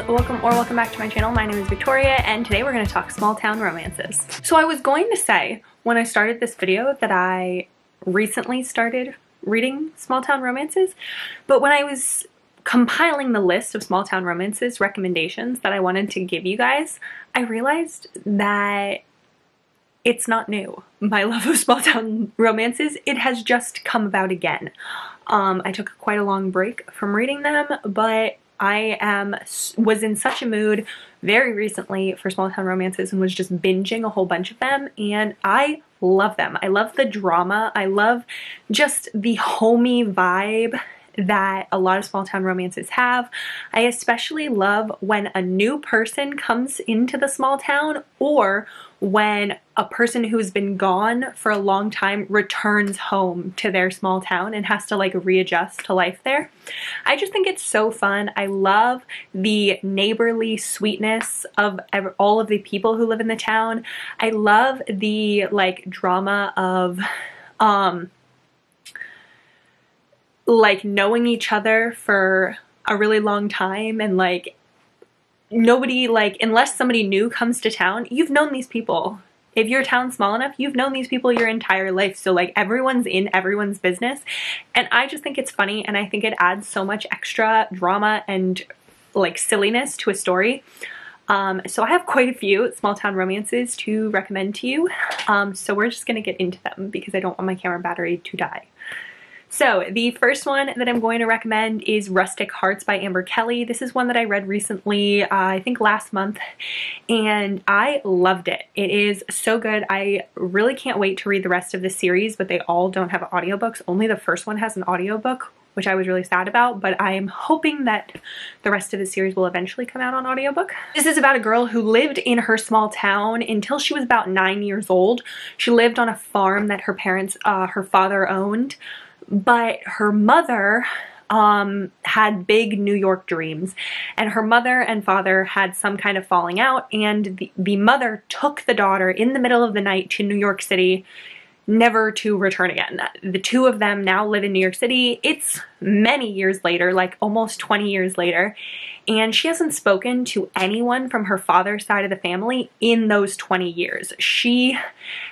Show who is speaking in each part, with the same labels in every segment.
Speaker 1: welcome back to my channel. My name is Victoria and today we're going to talk small town romances. So I was going to say when I started this video that I recently started reading small town romances, but when I was compiling the list of small town romances recommendations that I wanted to give you guys, I realized that it's not new. My love of small town romances, it has just come about again. I took quite a long break from reading them, but I was in such a mood very recently for small town romances and was just binging a whole bunch of them, and I love them. I love the drama. I love just the homey vibe that a lot of small town romances have. I especially love when a new person comes into the small town, or when a person who's been gone for a long time returns home to their small town and has to like readjust to life there. I just think it's so fun. I love the neighborly sweetness of all of the people who live in the town. I love the like drama of like knowing each other for a really long time, and like nobody, like unless somebody new comes to town, you've known these people. If your town's small enough, you've known these people your entire life, so like everyone's in everyone's business, and I just think it's funny, and I think it adds so much extra drama and like silliness to a story. So I have quite a few small town romances to recommend to you, so we're just gonna get into them because I don't want my camera battery to die. So the first one that I'm going to recommend is Rustic Hearts by Amber Kelly. This is one that I read recently, I think last month, and I loved it. It is so good. I really can't wait to read the rest of the series, but they all don't have audiobooks. Only the first one has an audiobook, which I was really sad about, but I am hoping that the rest of the series will eventually come out on audiobook. This is about a girl who lived in her small town until she was about 9 years old. She lived on a farm that her parents, her father owned. But her mother had big New York dreams, and her mother and father had some kind of falling out, and the mother took the daughter in the middle of the night to New York City, never to return again. The two of them now live in New York City. It's many years later, like almost 20 years later, and she hasn't spoken to anyone from her father's side of the family in those 20 years. She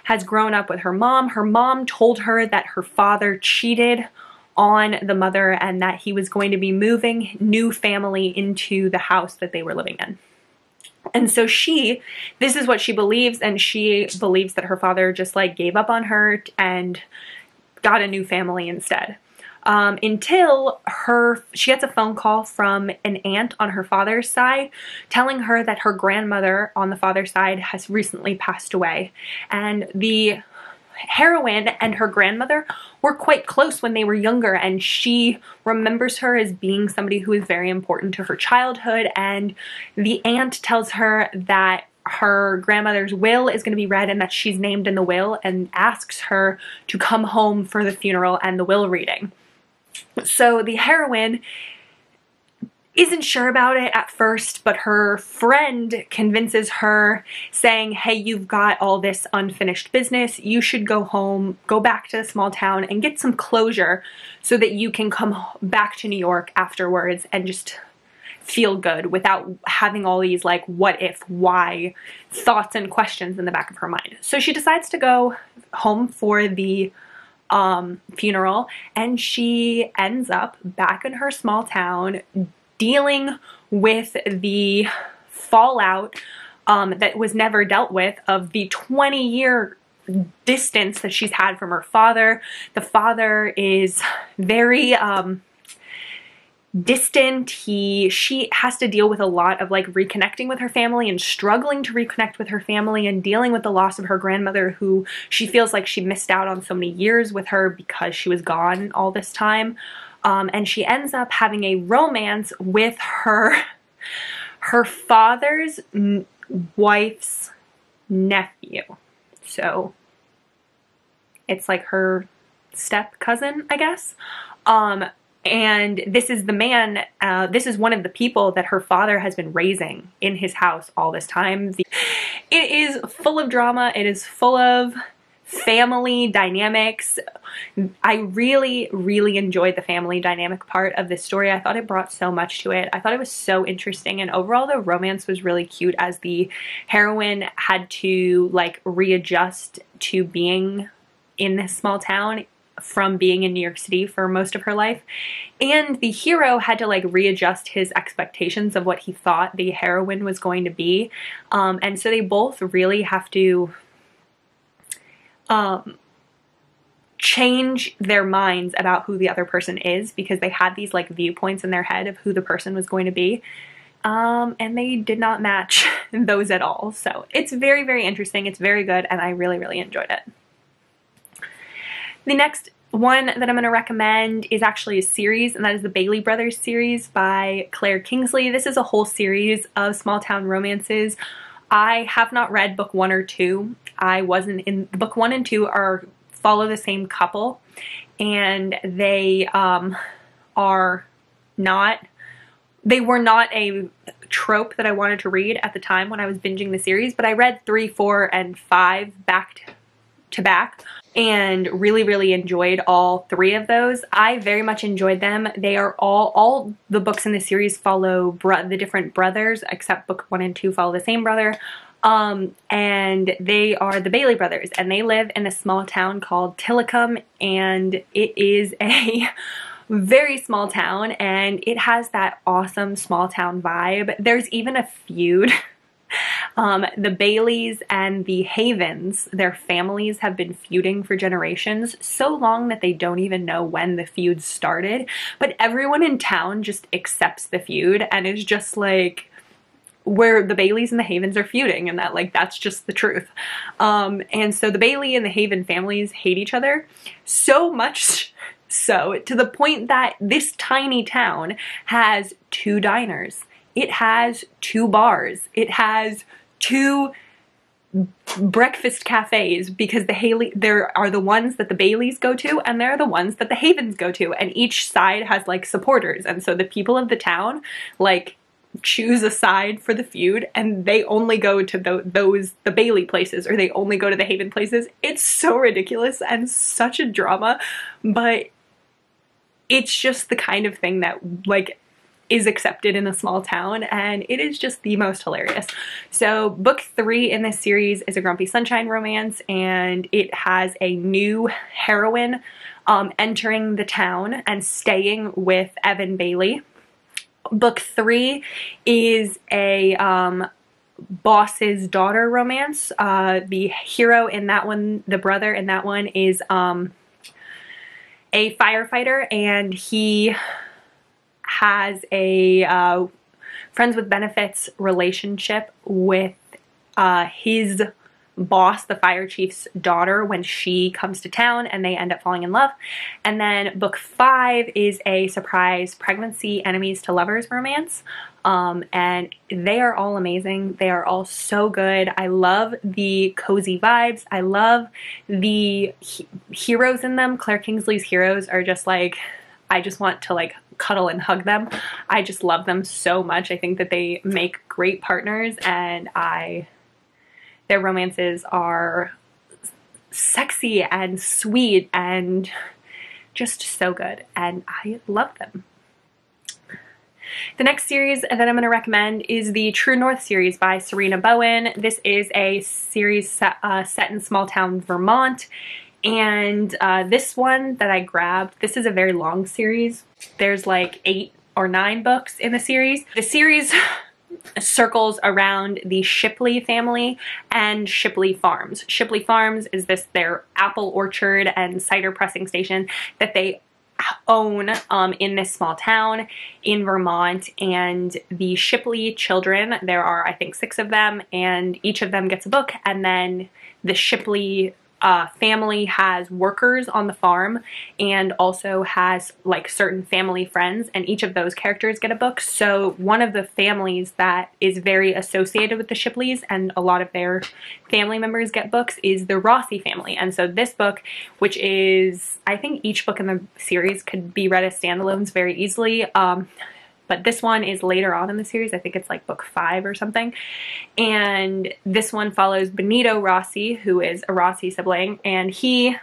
Speaker 1: has grown up with her mom. Her mom told her that her father cheated on the mother and that he was going to be moving new family into the house that they were living in. And so this is what she believes, and she believes that her father just like gave up on her and got a new family instead. Until she gets a phone call from an aunt on her father's side telling her that her grandmother on the father's side has recently passed away. And the heroine and her grandmother were quite close when they were younger, and she remembers her as being somebody who is very important to her childhood, and the aunt tells her that her grandmother's will is going to be read and that she's named in the will, and asks her to come home for the funeral and the will reading. So the heroine isn't sure about it at first, but her friend convinces her, saying, hey, you've got all this unfinished business. You should go home, go back to the small town and get some closure so that you can come back to New York afterwards and just feel good without having all these like what if, why thoughts and questions in the back of her mind. So she decides to go home for the funeral, and she ends up back in her small town dealing with the fallout that was never dealt with of the 20-year distance that she's had from her father. The father is very distant. She has to deal with a lot of like reconnecting with her family and struggling to reconnect with her family and dealing with the loss of her grandmother, who she feels like she missed out on so many years with her because she was gone all this time. And she ends up having a romance with her father's wife's nephew. So it's like her step cousin, I guess. And this is the man, this is one of the people that her father has been raising in his house all this time. It is full of drama. It is full of family dynamics. I really, really enjoyed the family dynamic part of this story. I thought it brought so much to it. I thought it was so interesting, and overall the romance was really cute as the heroine had to like readjust to being in this small town from being in New York City for most of her life. And the hero had to like readjust his expectations of what he thought the heroine was going to be. And so they both really have to change their minds about who the other person is, because they had these like viewpoints in their head of who the person was going to be. And they did not match those at all. So it's very, very interesting. It's very good, and I really, really enjoyed it. The next one that I'm going to recommend is actually a series, and that is the Bailey Brothers series by Claire Kingsley. This is a whole series of small town romances. I have not read book 1 or 2. I wasn't in book 1 and 2 follow the same couple, and they were not a trope that I wanted to read at the time when I was binging the series, but I read 3, 4, and 5 back to back and really, really enjoyed all 3 of those. I very much enjoyed them. They are all the books in the series follow the different brothers, except book 1 and 2 follow the same brother. And they are the Bailey brothers, and they live in a small town called Tillicum, and it is a very small town, and it has that awesome small town vibe. There's even a feud. The Baileys and the Havens, their families have been feuding for generations, so long that they don't even know when the feud started, but everyone in town just accepts the feud and is just like, where the Baileys and the Havens are feuding, and that like that's just the truth. And so the Bailey and the Haven families hate each other so much so to the point that this tiny town has 2 diners. It has 2 bars. It has 2 breakfast cafes, because there are the ones that the Baileys go to, and there are the ones that the Havens go to, and each side has like supporters, and so the people of the town like choose a side for the feud, and they only go to the Bailey places, or they only go to the Haven places. It's so ridiculous and such a drama, but it's just the kind of thing that like is accepted in a small town, and it is just the most hilarious. So book 3 in this series is a Grumpy Sunshine romance, and it has a new heroine entering the town and staying with Evan Bailey. Book 3 is a boss's daughter romance. The hero in that one, the brother in that one, is a firefighter, and he has a friends with benefits relationship with his boss, the fire chief's daughter, when she comes to town, and they end up falling in love. And then book 5 is a surprise pregnancy enemies to lovers romance. And they are all amazing. They are all so good. I love the cozy vibes. I love the heroes in them. Claire Kingsley's heroes are just like, I just want to like cuddle and hug them. I just love them so much. I think that they make great partners, and their romances are sexy and sweet and just so good, and I love them. The next series that I'm going to recommend is the True North series by Serena Bowen. This is a series set in small town Vermont, and this one that I grabbed, this is a very long series. There's like 8 or 9 books in the series. The series circles around the Shipley family and Shipley Farms. Shipley Farms is their apple orchard and cider pressing station that they own in this small town in Vermont. And the Shipley children, there are I think 6 of them, and each of them gets a book, and then the Shipley family has workers on the farm and also has like certain family friends, and each of those characters get a book. So one of the families that is very associated with the Shipleys, and a lot of their family members get books, is the Rossi family. And so this book, which is, I think each book in the series could be read as standalones very easily, but this one is later on in the series. I think it's like book 5 or something. And this one follows Benito Rossi, who is a Rossi sibling, and he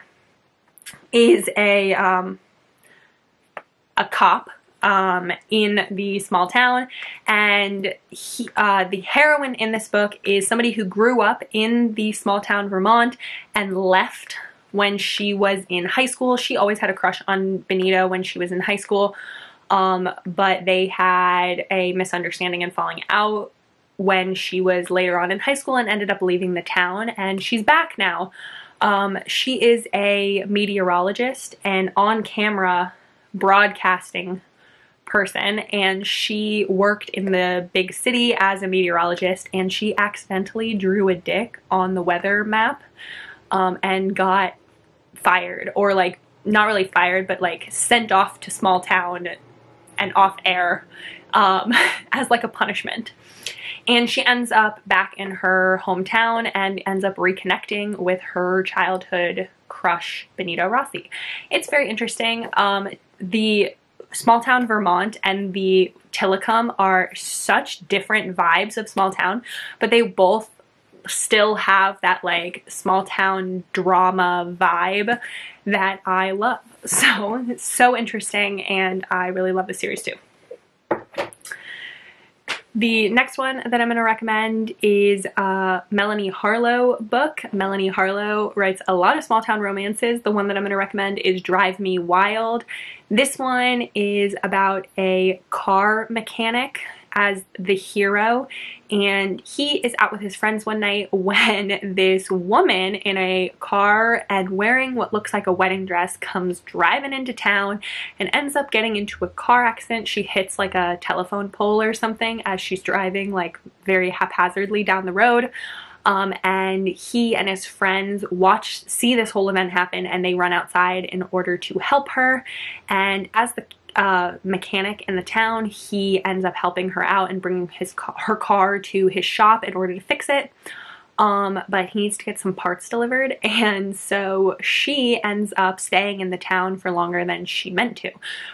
Speaker 1: is a cop in the small town, and the heroine in this book is somebody who grew up in the small town Vermont and left when she was in high school. She always had a crush on Benito when she was in high school, but they had a misunderstanding and falling out when she was later on in high school and ended up leaving the town, and she's back now. She is a meteorologist and on-camera broadcasting person, and she worked in the big city as a meteorologist, and she accidentally drew a dick on the weather map and got fired, or like not really fired, but like sent off to small town and off air as like a punishment. And she ends up back in her hometown and ends up reconnecting with her childhood crush, Benito Rossi. It's very interesting. The small town Vermont and the Tillicum are such different vibes of small town, but they both still have that like small town drama vibe that I love. So it's so interesting, and I really love the series too. The next one that I'm going to recommend is a Melanie Harlow book. Melanie Harlow writes a lot of small town romances. The one that I'm going to recommend is Drive Me Wild. This one is about a car mechanic as the hero, and he is out with his friends one night when this woman in a car and wearing what looks like a wedding dress comes driving into town and ends up getting into a car accident. She hits like a telephone pole or something as she's driving like very haphazardly down the road. And he and his friends see this whole event happen, and they run outside in order to help her. And as the mechanic in the town, he ends up helping her out and bringing her car to his shop in order to fix it. But he needs to get some parts delivered, and so she ends up staying in the town for longer than she meant to.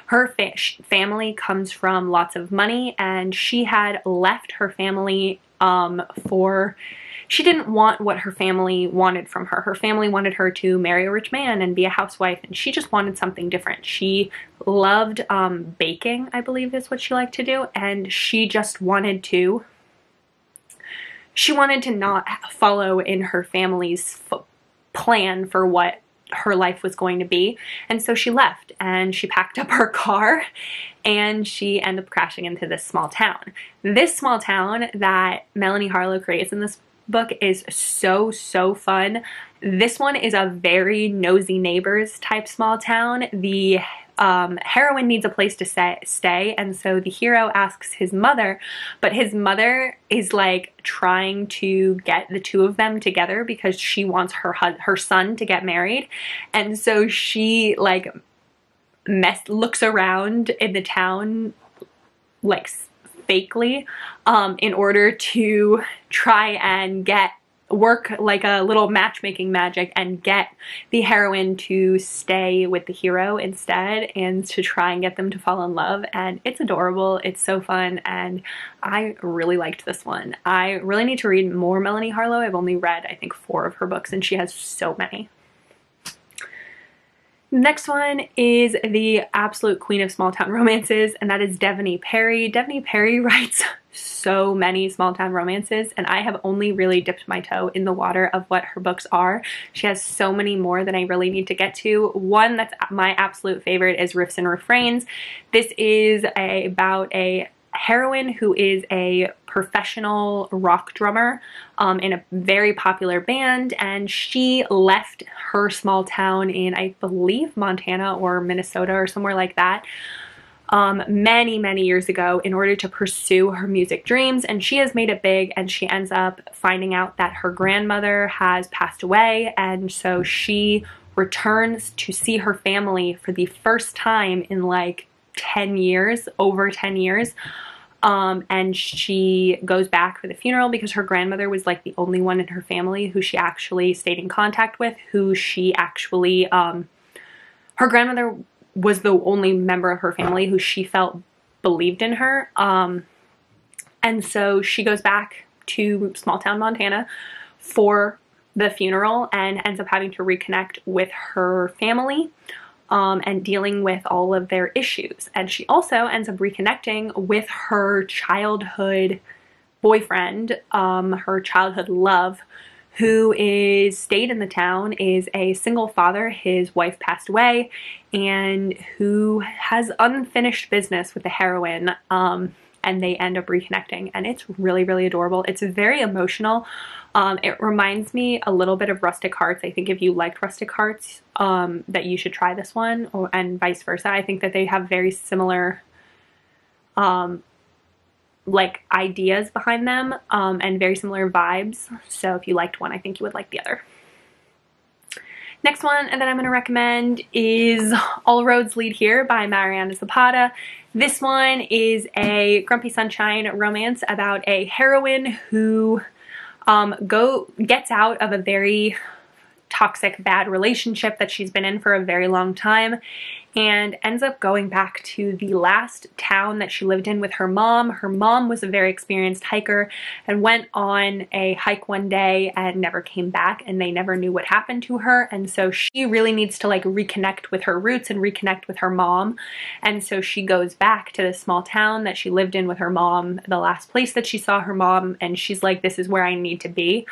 Speaker 1: Her family comes from lots of money, and she had left her family she didn't want what her family wanted from her. Her family wanted her to marry a rich man and be a housewife, and she just wanted something different. She loved baking, I believe is what she liked to do, and she just wanted to not follow in her family's plan for what her life was going to be. And so she left, and she packed up her car, and she ended up crashing into this small town. This small town that Melanie Harlow creates in this book is so fun. This one is a very nosy neighbors type small town. The heroine needs a place to stay, and so the hero asks his mother, but his mother is like trying to get the two of them together because she wants her son to get married. And so she like looks around in the town like fakely in order to try and work like a little matchmaking magic and get the heroine to stay with the hero instead, and to try and get them to fall in love. And it's adorable, it's so fun, and I really liked this one. I really need to read more Melanie Harlow. I've only read I think 4 of her books, and she has so many. Next one is the absolute queen of small town romances, and that is Devanny Perry. Devanny Perry writes so many small town romances, and I have only really dipped my toe in the water of what her books are. She has so many more that I really need to get to. One that's my absolute favorite is Riffs and Refrains. This is about a heroine who is a professional rock drummer in a very popular band, and she left her small town in, I believe, Montana or Minnesota or somewhere like that many years ago in order to pursue her music dreams, and she has made it big, and she ends up finding out that her grandmother has passed away, and so she returns to see her family for the first time in like 10 years, over 10 years. And she goes back for the funeral because her grandmother was like the only one in her family who she actually stayed in contact with, who she actually, her grandmother was the only member of her family who she felt believed in her. And so she goes back to small town Montana for the funeral and ends up having to reconnect with her family and dealing with all of their issues. And she also ends up reconnecting with her childhood boyfriend, her childhood love, who stayed in the town, is a single father. His wife passed away, and who has unfinished business with the heroin. And they end up reconnecting, and it's really, really adorable. It's very emotional. It reminds me a little bit of Rustic Hearts. I think if you liked Rustic Hearts, that you should try this one, and vice versa. I think that they have very similar like ideas behind them, and very similar vibes. So if you liked one, I think you would like the other. Next one that I'm going to recommend is All Roads Lead Here by Mariana Zapata. This one is a Grumpy Sunshine romance about a heroine who gets out of a very toxic, bad relationship that she's been in for a very long time, and ends up going back to the last town that she lived in with her mom. Her mom was a very experienced hiker and went on a hike one day and never came back, and they never knew what happened to her. And so she really needs to like reconnect with her roots and reconnect with her mom. And so she goes back to this small town that she lived in with her mom, the last place that she saw her mom, and she's like, this is where I need to be.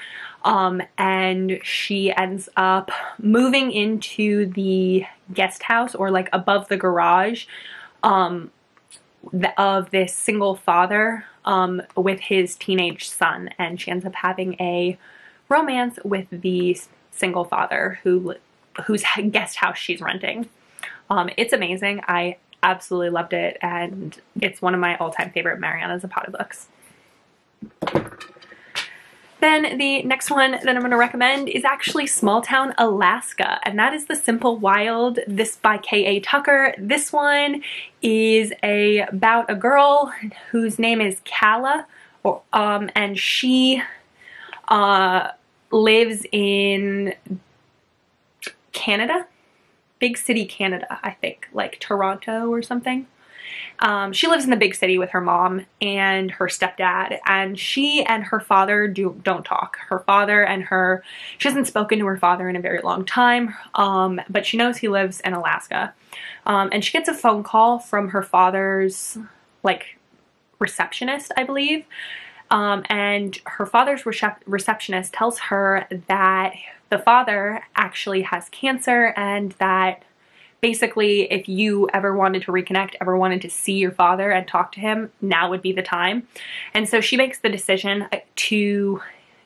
Speaker 1: And she ends up moving into the guest house, or like above the garage, of this single father, with his teenage son. And she ends up having a romance with the single father whose guest house she's renting. It's amazing. I absolutely loved it, and it's one of my all-time favorite Mariana Zapata books. Then the next one that I'm going to recommend is actually Small Town Alaska, and that is The Simple Wild. This by K.A. Tucker. This one is about a girl whose name is Kala, and she lives in Canada, big city Canada, I think, like Toronto or something. She lives in the big city with her mom and her stepdad, and she and her father don't talk. She hasn't spoken to her father in a very long time, but she knows he lives in Alaska. And she gets a phone call from her father's, like, receptionist, I believe. And her father's receptionist tells her that the father actually has cancer, and that basically, if you ever wanted to reconnect, ever wanted to see your father and talk to him, now would be the time. And so she makes the decision to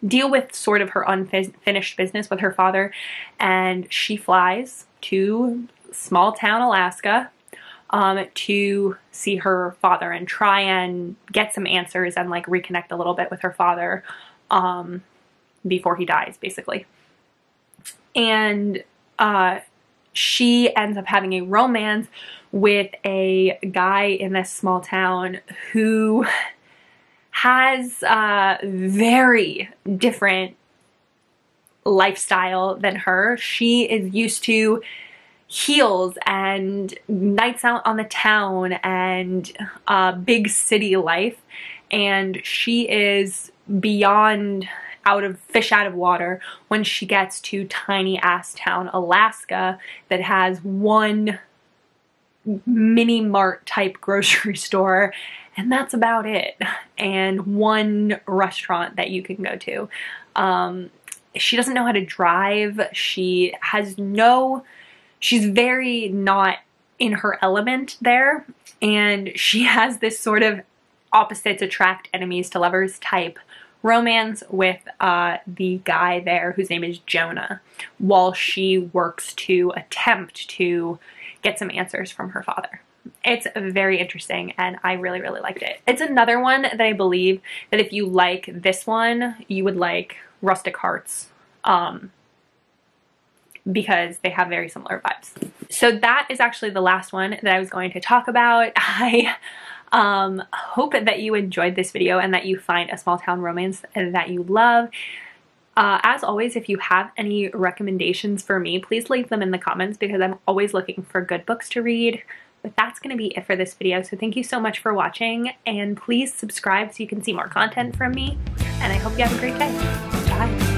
Speaker 1: deal with sort of her unfinished business with her father, and she flies to small town Alaska to see her father and try and get some answers and like reconnect a little bit with her father before he dies, basically. And she ends up having a romance with a guy in this small town who has a very different lifestyle than her. She is used to heels and nights out on the town and big city life, and she is beyond fish out of water when she gets to tiny ass town Alaska that has one mini mart type grocery store, and that's about it, and one restaurant that you can go to. She doesn't know how to drive. She's very not in her element there, and she has this sort of opposites attract enemies to lovers type romance with the guy there whose name is Jonah, while she works to attempt to get some answers from her father. It's very interesting, and I really, really liked it. It's another one that I believe that if you like this one, you would like Rustic Hearts, because they have very similar vibes. So that is actually the last one that I was going to talk about. I hope that you enjoyed this video and that you find a small town romance that you love. As always, if you have any recommendations for me, please leave them in the comments, because I'm always looking for good books to read, But that's going to be it for this video. So thank you so much for watching, and please subscribe so you can see more content from me. And I hope you have a great day. Bye.